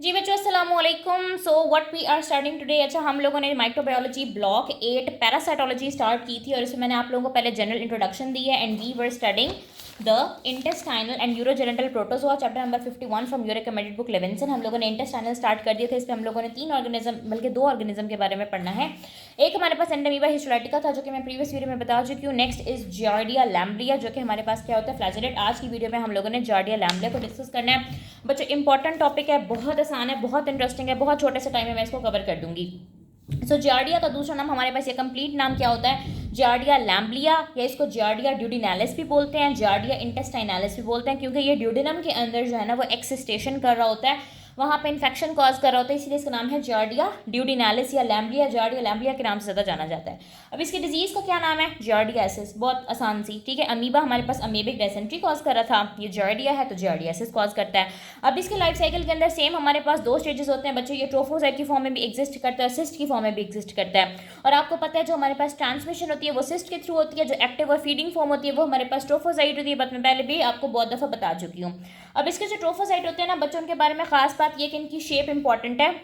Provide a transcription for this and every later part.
जी बच्चों अस्सलाम वालेकुम। So what we are starting today. अच्छा, हम लोगों ने माइक्रोबायोलॉजी ब्लॉक 8 पैरासाइटोलॉजी स्टार्ट की थी और इसमें मैंने आप लोगों को पहले जनरल इंट्रोडक्शन दी है and we were studying the intestinal and urogenital protozoa chapter number 51 from your recommended book Levinson. हम लोगों ने इंटेस्टाइनल स्टार्ट कर दिए थे। इसमें हम लोगों ने 3 ऑर्गेनिज्म बल्कि 2 ऑर्गेनिज्म के बारे में पढ़ना है। एक हमारे पास एंटमीबा हिस्टोलाइटिका था जो कि मैं प्रीवियस वीडियो में बता चुकी हूँ। नेक्स्ट इज जार्डिया लैम्ब्लिया जो कि हमारे पास क्या होता है फ्लैजेलेट। आज की वीडियो में हम लोगों ने जार्डिया लैम्ब्लिया को डिस्कस करना है। बच्चों इंपॉर्टेंट टॉपिक है, बहुत आसान है, बहुत इंटरेस्टिंग है, बहुत छोटे से टाइम में मैं इसको कवर कर दूंगी। सो जार्डिया का दूसरा नाम हमारे पास ये कंप्लीट नाम क्या होता है, जार्डिया लैम्ब्लिया, या इसको जार्डिया ड्यूडिनालिस भी बोलते हैं, जार्डिया इंटेस्टाइनालिस भी बोलते हैं, क्योंकि ये ड्यूडिनम के अंदर जो है ना वो एक्सिस्टेशन कर रहा होता है, वहाँ पे इन्फेक्शन कॉज कर रहा होता है, इसलिए इसका नाम है जार्डिया ड्यूडिनालिस या लैम्ब्लिया, जार्डिया लैम्ब्लिया के नाम से ज़्यादा जाना जाता है। अब इसकी डिजीज़ का क्या नाम है, जार्डियासिस। बहुत आसान सी, ठीक है। अमीबा हमारे पास अमीबिक डायसेंट्री कॉज कर रहा था, ये जार्डिया है तो जार्डियासिस कॉज करता है। अब इसके लाइफ साइकिल के अंदर सेम हमारे पास 2 स्टेजेस होते हैं बच्चों। ये ट्रोफोसाइट की फॉर्म में भी एग्जिस्ट करता है, सिस्ट की फॉर्म में भी एग्जिस्ट करता है। और आपको पता है जो हमारे पास ट्रांसमिशन होती है वो सिस्ट के थ्रू होती है, जो एक्टिव और फीडिंग फॉर्म होती है वो हमारे पास ट्रोफोसाइट होती है। बट मैं पहले भी आपको बहुत दफ़ा बता चुकी हूँ। अब इसके जो ट्रोफोसाइट होते हैं ना बच्चों, उनके बारे में खास बात ये कि इनकी शेप इंपॉर्टेंट है।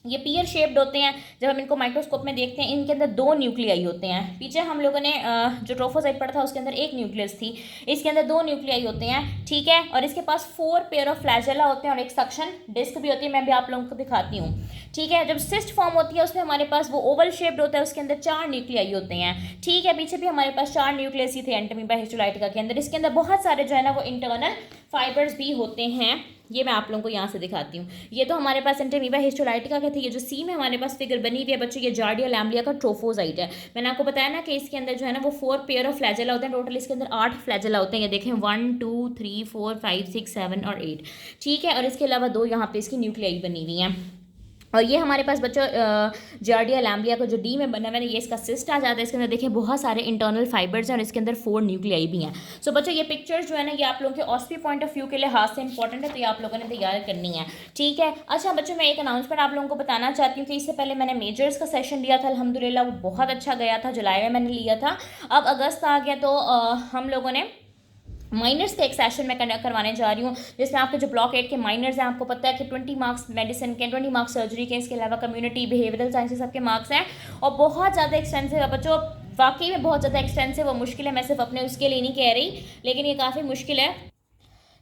ये पियर शेप्ड होते हैं। जब हम इनको माइक्रोस्कोप में देखते हैं इनके अंदर 2 न्यूक्लियाई होते हैं। पीछे हम लोगों ने जो ट्रोफोसाइट पढ़ा था उसके अंदर 1 न्यूक्लियस थी, इसके अंदर 2 न्यूक्लियाई होते हैं, ठीक है। और इसके पास 4 पेयर ऑफ फ्लैजेला होते हैं और एक सक्शन डिस्क भी होती है, मैं भी आप लोगों को दिखाती हूँ, ठीक है। जब सिस्ट फॉर्म होती है उसमें हमारे पास वो ओवल शेप्ड होता है, उसके अंदर 4 न्यूक्लियाई होते हैं, ठीक है। पीछे भी हमारे पास 4 न्यूक्लियस ही थे एंटमीबा हिस्टोलाइटिका के अंदर। इसके अंदर बहुत सारे जो है ना वो इंटरनल फाइबर्स भी होते हैं। ये मैं आप लोगों को यहाँ से दिखाती हूँ। ये तो हमारे पास एंटमीबा हिस्टोलाइटिका के थे। ये जो सी में हमारे पास फिगर बनी हुई है बच्चों, ये जार्डिया लैम्ब्लिया का ट्रोफोसाइट है। मैंने आपको बताया ना कि इसके अंदर जो है ना वो 4 पेयर ऑफ फ्लैजेला होते हैं। टोटल इसके अंदर 8 फ्लैजेला होते हैं। ये देखें 1 2 3 4 5 6 7 और 8, ठीक है। और इसके अलावा 2 यहाँ पे इसकी न्यूक्लियाई बनी हुई हैं। और ये हमारे पास बच्चों जार्डिया लैम्ब्लिया को जो डी में बना हुआ है ये इसका सिस्ट आ जाता है। इसके अंदर देखिए बहुत सारे इंटरनल फाइबर्स हैं और इसके अंदर 4 न्यूक्लियाई भी हैं। सो बच्चों ये पिक्चर्स जो है ना ये आप लोगों के ऑस्पी पॉइंट ऑफ व्यू के लिए हाथ से इंपॉर्टेंट है, तो ये आप लोगों ने तैयार करनी है, ठीक है। अच्छा बच्चों मैं एक अनाउंसमेंट आप लोगों को बताना चाहती हूँ कि इससे पहले मैंने मेजर्स का सेशन लिया था, अल्हम्दुलिल्लाह वो बहुत अच्छा गया था, जुलाई में मैंने लिया था। अब अगस्त आ गया तो हम लोगों ने माइनर्स के एक सेशन में कंडक्ट करवाने जा रही हूँ, जिसमें आपके जो ब्लॉक 8 के माइनर्स हैं, आपको पता है कि 20 मार्क्स मेडिसिन के, 20 मार्क्स सर्जरी के, इसके अलावा कम्युनिटी बिहेवियरल साइंसेस सबके मार्क्स हैं और बहुत ज़्यादा एक्सटेंसिव है बच्चों, वाकई में बहुत ज़्यादा एक्सटेंसिव और मुश्किल है। मैं सिर्फ अपने उसके लिए नहीं कह रही, लेकिन ये काफ़ी मुश्किल है।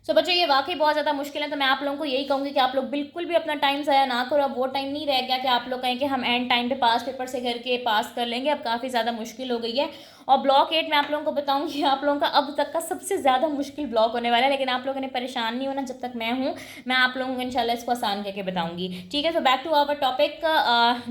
सो बच्चों ये वाकई बहुत ज़्यादा मुश्किल है, तो मैं आप लोगों को यही कहूँगी कि आप लोग बिल्कुल भी अपना टाइम ज़ाया ना करो। अब वो टाइम नहीं रह गया कि आप लोग कहें कि हम एंड टाइम पे पास पेपर से करके पास कर लेंगे। अब काफ़ी ज़्यादा मुश्किल हो गई है। और ब्लॉक 8 मैं आप लोगों को बताऊंगी आप लोगों का अब तक का सबसे ज़्यादा मुश्किल ब्लॉक होने वाला है, लेकिन आप लोगों ने परेशान नहीं होना, जब तक मैं हूँ मैं आप लोगों को इंशाल्लाह इसको आसान करके बताऊंगी, ठीक है। तो back to our topic,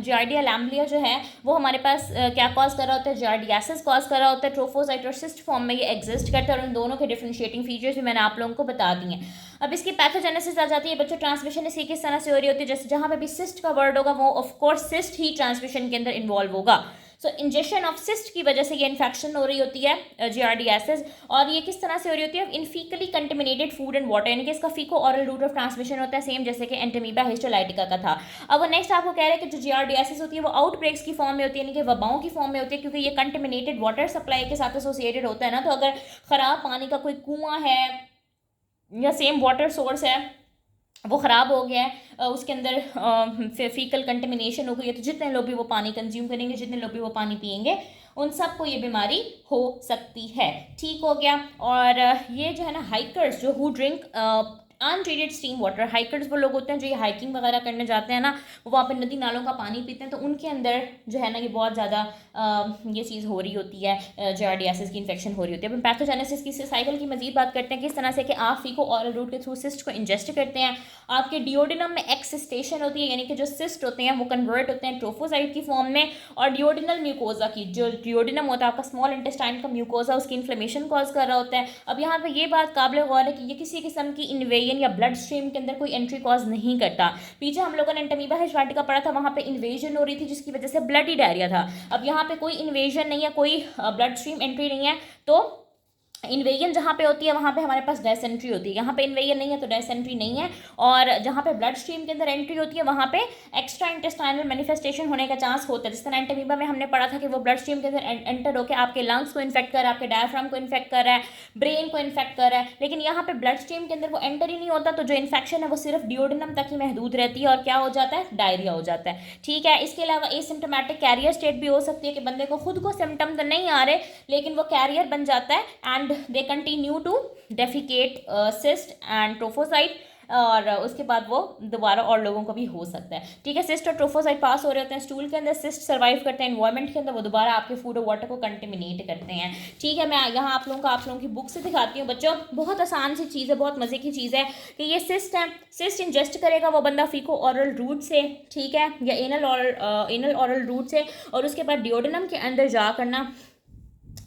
जार्डिया lamblia जो है वो हमारे पास क्या कॉज कर रहा होता है, जार्डियासिस कॉज कर रहा होता है। ट्रोफोसाइट और सिस्ट फॉर्म में ये एग्जिस्ट करता है और उन दोनों के डिफ्रेंशिएटिंग फीचर्स भी मैंने आप लोगों को बता दिए हैं। अब इसकी पैथोजेनेसिस आ जाती है बच्चों, ट्रांसमिशन इसकी किस तरह से हो रही होती है। जैसे जहाँ पे भी सिस्ट का वर्ड होगा वो of course cyst he transmission के अंदर इन्वॉल्व होगा। सो इंजेक्शन ऑफ सिस्ट की वजह से ये इन्फेक्शन हो रही होती है जियार्डियासिस। और ये किस तरह से हो रही होती है, इन फीकली कंटेमिनेटेड फूड एंड वाटर, यानी कि इसका फीको ऑरल रूट ऑफ ट्रांसमिशन होता है, सेम जैसे कि एंटमीबा हिस्टोलाइटिका का था। अब वो नेक्स्ट आपको कह रहे हैं कि जो जियार्डियासिस होती है वो आउटब्रेक्स की फॉर्म में होती है, यानी कि वबाओं की फॉर्म में होती है, क्योंकि ये कंटेमिनेटेड वाटर सप्लाई के साथ एसोसिएटेड होता है ना। तो अगर ख़राब पानी का कोई कुआं है या सेम वाटर सोर्स है वो ख़राब हो गया है, उसके अंदर फीकल कंटेमिनेशन हो गई है, तो जितने लोग भी वो पानी कंज्यूम करेंगे, जितने लोग भी वो पानी पिएंगे, उन सबको ये बीमारी हो सकती है, ठीक हो गया। और ये जो है ना हाइकर्स जो who drink untreated steam water, hikers वो लोग होते हैं जो ये हाइकिंग वगैरह करने जाते हैं ना, वो वहाँ पे नदी नालों का पानी पीते हैं, तो उनके अंदर जो है ना ये बहुत ज़्यादा ये चीज़ हो रही होती है, जार्डियासिस की इन्फेक्शन हो रही होती है। अब पैथोजेनेसिस की साइकिल की मजीद बात करते हैं, किस तरह से कि आप फीको ऑरल रूट के थ्रू सिस्ट को इंजेस्ट करते हैं, आपके डिओडिनम में एक्सिस्टेशन होती है, यानी कि जो सिस्ट होते हैं वो कन्वर्ट होते हैं ट्रोफोसाइट की फॉर्म में, और डिओडिनल म्यूकोजा की जो डिओडिनम होता है आपका स्मॉल इंटेस्टाइन का म्यूकोजा, उसकी इन्फ्लेमेशन कॉज कर रहा होता है। अब यहाँ पे ये बात काबिल गौर है कि ये किसी किस्म की इन्वेजन या ब्लड स्ट्रीम के अंदर कोई एंट्री कॉज नहीं करता। पीछे हम लोगों ने एंटमीबा हिस्टोलाइटिका पढ़ा था, वहाँ पे इन्वेजन हो रही थी जिसकी वजह से ब्लडी डायरिया था। अब यहाँ पे कोई इन्वेजन नहीं है, कोई ब्लड स्ट्रीम एंट्री नहीं है, तो इन्वेजन जहाँ पे होती है वहाँ पे हमारे पास डेसेंट्री होती है, यहाँ पे इन्वेजन नहीं है तो डेसेंट्री नहीं है। और जहाँ पे ब्लड स्ट्रीम के अंदर एंट्री होती है वहाँ पे एक्स्ट्रा इंटेस्टाइनल मैनिफेस्टेशन होने का चांस होता है। जिस तरह एंटेमीबा में हमने पढ़ा था कि वो ब्लड स्ट्रीम के अंदर एंटर होकर आपके लंग्स को इन्फेक्ट कर रहा है, आपके डायफ्राम को इन्फेक्ट कर रहा है, ब्रेन को इन्फेक्ट कर रहा है। लेकिन यहाँ पे ब्लड स्ट्रीम के अंदर वो एंटर ही नहीं होता, तो जो इन्फेक्शन है वो सिर्फ डिओडिनम तक ही महदूद रहती है और क्या हो जाता है, डायरिया हो जाता है। ठीक है, इसके अलावा एसिम्प्टोमेटिक कैरियर स्टेट भी हो सकती है कि बंदे को खुद को सिम्टम तो नहीं आ रहे लेकिन वो कैरियर बन जाता है and they continue to defecate cyst and trophozoite, और उसके बाद वो दोबारा और लोगों को भी हो सकता है। ठीक है, सिस्ट और ट्रोफोसाइट पास हो रहे होते हैं स्टूल के अंदर, सिस्ट सर्वाइव करते हैं एनवायरमेंट के अंदर, वो दोबारा आपके फूड और वाटर को कंटेमिनेट करते हैं। ठीक है, मैं यहाँ आप लोगों की बुक से दिखाती हूँ बच्चों। बहुत आसान सी चीज़ है, बहुत मज़े की चीज़ है कि ये सिस्ट है, सिस्ट इंजेस्ट करेगा वो बंदा फीको ऑरल रूट से, ठीक है, या एनल ऑरल रूट से, और उसके बाद डिओडिनम के अंदर जा करना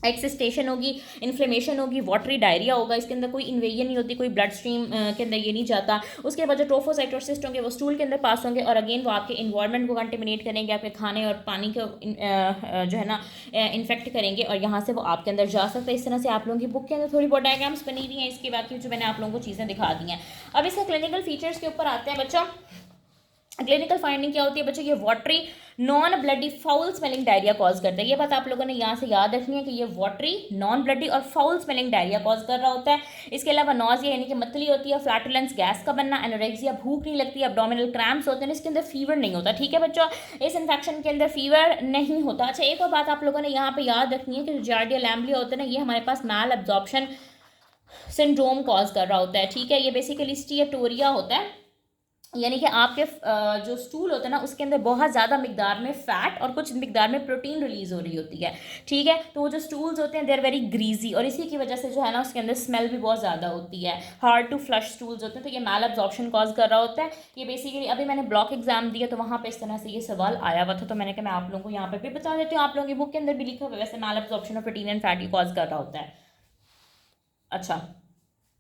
एक्सिस्टेशन होगी, इन्फ्लेमेशन होगी, वाटरी डायरिया होगा। इसके अंदर कोई इन्वेजन नहीं होती, कोई ब्लड स्ट्रीम के अंदर ये नहीं जाता। उसके बाद जो ट्रोफोसाइट और सिस्ट होंगे वो स्टूल के अंदर पास होंगे और अगेन वो आपके इन्वायरमेंट को कंटेमिनेट करेंगे, आपके खाने और पानी को जो है ना इन्फेक्ट करेंगे और यहाँ से वो आपके अंदर जा सकता है। इस तरह से आप लोगों की बुक के अंदर थोड़ी बहुत डायग्राम्स बनी हुई हैं इसकी, बाकी जो मैंने आप लोगों को चीज़ें दिखा दी हैं। अब इसके क्लिनिकल फीचर्स के ऊपर आते हैं बच्चों। क्लिनिकल फाइंडिंग क्या होती है बच्चों, ये watery non bloody foul smelling diarrhoea cause करता है। ये बात आप लोगों ने यहाँ से याद रखनी है कि ये वाटरी नॉन ब्लडी और फाउल स्मेलिंग डायरिया कॉज कर रहा होता है। इसके अलावा नॉजिया यानी कि मतली होती है, फ्लैटुलेंस गैस का बनना, एनोरेक्सिया भूख नहीं लगती, एब्डोमिनल क्रैम्प्स होते हैं। इसके अंदर फीवर नहीं होता। ठीक है बच्चों, इस इन्फेक्शन के अंदर फीवर नहीं होता। अच्छा, एक और बात आप लोगों ने यहाँ पे याद रखनी है कि जो जार्डिया लैम्बलिया होता है ना, ये हमारे पास मैल एब्जॉर्प्शन सिंड्रोम कॉज कर रहा होता है। ठीक है, ये बेसिकली स्टिएटोरिया होता है, यानी कि आपके जो स्टूल होता है ना उसके अंदर बहुत ज़्यादा मिकदार में फ़ैट और कुछ मिकदार में प्रोटीन रिलीज़ हो रही होती है। ठीक है, तो वो जो स्टूल्स होते हैं दे आर वेरी ग्रीजी और इसी की वजह से जो है ना उसके अंदर स्मेल भी बहुत ज़्यादा होती है। हार्ड टू फ्लश स्टूल्स होते हैं, तो ये मैल एब्जॉर्प्शन कॉज कर रहा होता है। ये बेसिकली अभी मैंने ब्लॉक एग्जाम दिया तो वहाँ पर इस तरह से ये सवाल आया हुआ था, तो मैंने कहा मैं आप लोगों को यहाँ पर भी बता देती हूँ। आप लोगों की बुक के अंदर भी लिखा हुआ है वैसे मैल एब्जॉर्प्शन और protein and fat he cause कर रहा होता है। अच्छा,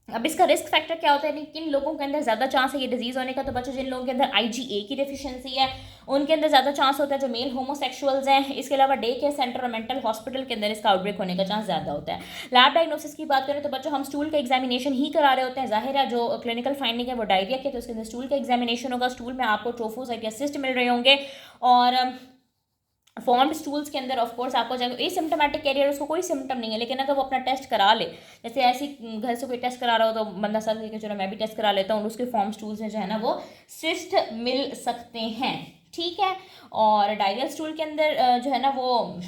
अब इसका रिस्क फैक्टर क्या होता है, यानी किन लोगों के अंदर ज़्यादा चांस है ये डिजीज़ होने का। तो बच्चों जिन लोगों के अंदर IgA की डेफिशिएंसी है उनके अंदर ज़्यादा चांस होता है, जो मेल होमोसेक्सुअल्स हैं। इसके अलावा डे केयर सेंटर और मेंटल हॉस्पिटल के अंदर इसका आउटब्रेक होने का चांस ज़्यादा होता है। लैब डायग्नोसिस की बात करें तो बच्चों हम स्टूल का एग्जामिनेशन ही करा रहे होते हैं। जाहिर है जो क्लिनिकल फाइंडिंग है वो डायरिया की, तो उसके अंदर स्टूल का एग्जामिनेशन होगा। स्टूल में आपको ट्रोफोसाइट या सिस्ट मिल रहे होंगे और फॉर्म्ड स्टूल्स के अंदर ऑफ कोर्स आपको जाएगा एसिम्प्टोमेटिक कैरियर, उसको कोई सिम्टम नहीं है लेकिन अगर वो अपना टेस्ट करा ले, जैसे ऐसी घर से कोई टेस्ट करा रहा हो तो बंदा साथ लेके चलो मैं भी टेस्ट करा लेता हूँ, उसके फॉर्म स्टूल्स में जो है ना वो सिस्ट मिल सकते हैं। ठीक है, और डायरियल स्टूल के अंदर जो है ना वो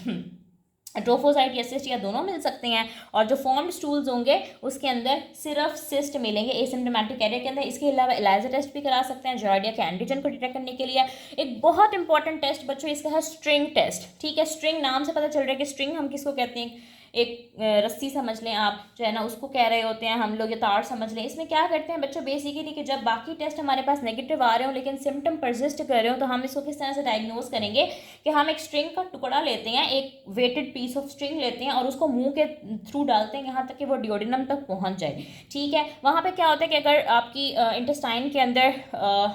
ट्रोफोसाइट या सिस्ट या दोनों मिल सकते हैं, और जो फॉर्म्ड स्टूल्स होंगे उसके अंदर सिर्फ सिस्ट मिलेंगे एसिम्प्टोमेटिक कैरियर के अंदर। इसके अलावा एलाइजा टेस्ट भी करा सकते हैं जार्डिया के एंटीजन को डिटेक्ट करने के लिए। एक बहुत इंपॉर्टेंट टेस्ट बच्चों इसका है स्ट्रिंग टेस्ट। ठीक है, स्ट्रिंग नाम से पता चल रहा है कि स्ट्रिंग हम किसको कहते हैं, एक रस्सी समझ लें आप जो है ना उसको कह रहे होते हैं हम लोग, या तार समझ लें। इसमें क्या करते हैं बच्चों बेसिकली कि जब बाकी टेस्ट हमारे पास नेगेटिव आ रहे हो लेकिन सिम्टम परसिस्ट कर रहे हो तो हम इसको किस तरह से डायग्नोज करेंगे कि हम एक स्ट्रिंग का टुकड़ा लेते हैं, एक वेटेड पीस ऑफ स्ट्रिंग लेते हैं और उसको मुंह के थ्रू डालते हैं यहाँ तक कि वो डिओडिनम तक पहुँच जाए। ठीक है, वहाँ पर क्या होता है कि अगर आपकी इंटेस्टाइन के अंदर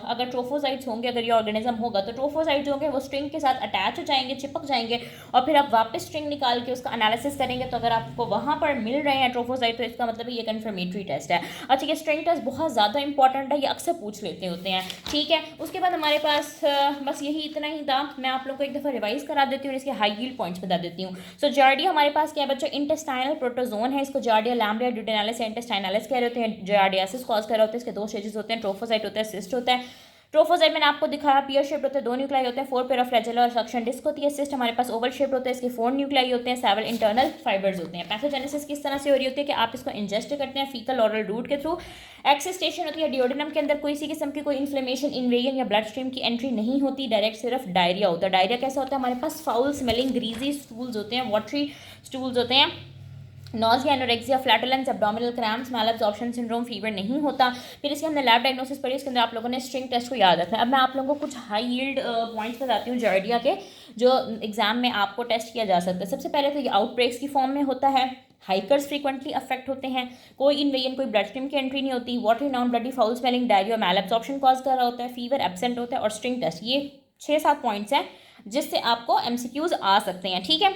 अगर ट्रोफोसाइट्स होंगे, अगर ये ऑर्गेनिज्म होगा तो ट्रोफोसाइट्स होंगे वो स्ट्रिंग के साथ अटैच हो जाएंगे, चिपक जाएंगे, और फिर आप वापस स्ट्रिंग निकाल के उसका एनालिसिस करेंगे तो अगर आपको वहाँ पर मिल रहे हैं ट्रोफोसाइट तो इसका मतलब ये कंफर्मेटरी टेस्ट है। अच्छा, ये स्ट्रिंग टेस्ट बहुत ज़्यादा इंपॉर्टेंट है, ये अक्सर पूछ लेते होते हैं। ठीक है, उसके बाद हमारे पास बस यही इतना ही था। मैं आप लोगों को एक दफ़ा रिवाइज करा देती हूँ, इसके हाई यील्ड पॉइंट्स बता देती हूँ। सो जार्डिया हमारे पास क्या है बच्चों, इंटेस्टाइनल प्रोटोजोन है, इसको जार्डिया लैम्बलिया ड्यूटेनालिस या इंटेस्टाइनालिस कह रहे होते हैं। जार्डियासिस कॉज कर रहे होते हैं, इसके दो स्टेजेस होते हैं, ट्रोफोसाइट होता है, सिस्ट होता है। ट्रोफोसाइट मैंने आपको दिखाया पियर शेप्ड होते हैं, 2 न्यूक्लाई होते हैं, 4 पेयर ऑफ फ्लैजेला और सक्शन डिस्क होती है। सिस्ट हमारे पास ओवल शेप्ड होते हैं, इसके 4 न्यूक्लाई होते हैं, 7 इंटरनल फाइबर्स होते हैं। पैथोजेनेसिस किस तरह से हो रही होती है कि आप इसको इंजेस्ट करते हैं फीकल ऑरल रूट के थ्रू। एक्सिस्टेशन होती है डिओडिनम के अंदर, कोई सी किस्म की कोई इन्फ्लेमेशन, इन्वेजन या ब्लड स्ट्रीम की एंट्री नहीं होती, डायरेक्ट सिर्फ डायरिया होता है। डायरिया कैसा होता है, हमारे पास फाउल स्मेलिंग ग्रीजी स्टूल्स होते हैं, वाटरी स्टूल्स होते हैं। Nausea, anorexia, flatulence, abdominal cramps, malabsorption syndrome, fever नहीं होता। फिर इसके हमने लैब डायग्नोसिस पढ़ी, इसके अंदर आप लोगों ने स्ट्रिंग टेस्ट को याद रखना है। अब मैं आप लोगों को कुछ हाई यील्ड पॉइंट्स बताती हूँ जार्डिया के, जो एग्जाम में आपको टेस्ट किया जा सकता है। सबसे पहले तो ये आउटब्रेक्स की फॉर्म में होता है, हाइकर्स फ्रीक्वेंटली अफेक्ट होते हैं, कोई इन्वेजन कोई ब्लड स्ट्रीम की एंट्री नहीं होती, watery non bloody foul smelling diarrhoea malabsorption cause कर रहा होता है, फीवर एब्सेंट होता है, और स्ट्रिंग टेस्ट। ये 6-7 पॉइंट्स हैं जिससे आपको MCQs आ सकते हैं। ठीक है,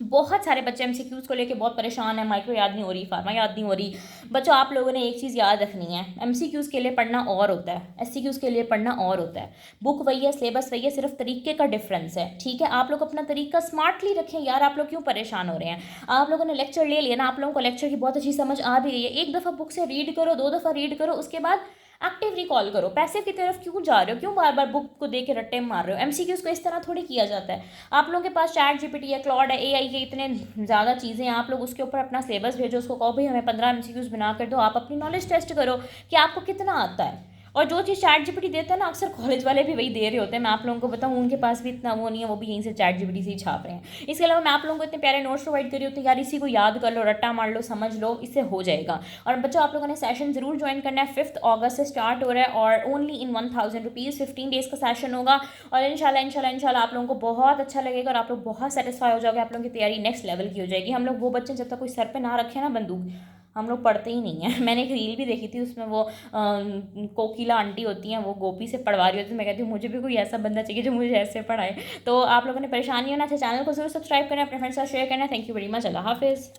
बहुत सारे बच्चे एमसीक्यूज़ को लेके बहुत परेशान हैं, माइक्रो याद नहीं हो रही, फार्मा याद नहीं हो रही। बच्चों आप लोगों ने एक चीज़ याद रखनी है, एमसीक्यूज़ के लिए पढ़ना और होता है, एससीक्यूज़ के लिए पढ़ना और होता है। बुक वही है, सिलेबस वही है, सिर्फ तरीके का डिफरेंस है, ठीक है। आप लोग अपना तरीका स्मार्टली रखें यार, आप लोग क्यों परेशान हो रहे हैं। आप लोगों ने लेक्चर ले लिया ना, आप लोगों को लेक्चर की बहुत अच्छी समझ आ भी रही है, एक दफ़ा बुक से रीड करो, 2 दफ़ा रीड करो, उसके बाद एक्टिव रिकॉल करो। पैसे की तरफ क्यों जा रहे हो, क्यों बार बार बुक को देख के रट्टे मार रहे हो। एमसीक्यूज़ को इस तरह थोड़ी किया जाता है। आप लोगों के पास चैट जीपीटी है, क्लॉड है, एआई के इतने ज़्यादा चीज़ें हैं, आप लोग उसके ऊपर अपना सिलेबस भेजो, उसको कहो भाई हमें 15 एमसीक्यूज़ बना कर दो, आप अपनी नॉलेज टेस्ट करो कि आपको कितना आता है। और जो चीज़ चैट जीपीटी देता है ना, अक्सर कॉलेज वाले भी वही दे रहे होते हैं। मैं आप लोगों को बताऊँ, उनके पास भी इतना वो नहीं है, वो भी यहीं से चैट जीपीटी से ही छाप रहे हैं। इसके अलावा मैं आप लोगों को इतने प्यारे नोट्स प्रोवाइड करी होती है यार, इसी को याद कर लो, रट्टा मार लो, समझ लो, इससे हो जाएगा। और बच्चों आप लोगों ने सेशन ज़रूर ज्वाइन करना है, 5 अगस्त से स्टार्ट हो रहा है और ओनली इन 1000 रुपीज़ 15 डेज़ का सेशन होगा। और इंशाल्लाह आप लोगों को बहुत अच्छा लगेगा और आप लोग बहुत सेटिस्फाई हो जाओगे, आप लोगों की तैयारी नेक्स्ट लेवल की हो जाएगी। हम लोग वो बच्चे जब तक कोई सर पे ना रखे ना बंदूक, हम लोग पढ़ते ही नहीं है। मैंने एक रील भी देखी थी, उसमें वो कोकिला आंटी होती हैं, वो गोपी से पढ़वा रही होती है। मैं कहती हूँ मुझे भी कोई ऐसा बंदा चाहिए जो मुझे ऐसे पढ़ाए। तो आप लोगों ने परेशानी होना चाहिए, चैनल को जरूर सब्सक्राइब करना, अपने फ्रेंड्स के साथ शेयर करना। थैंक यू वेरी मच, अल्लाह हाफिज़।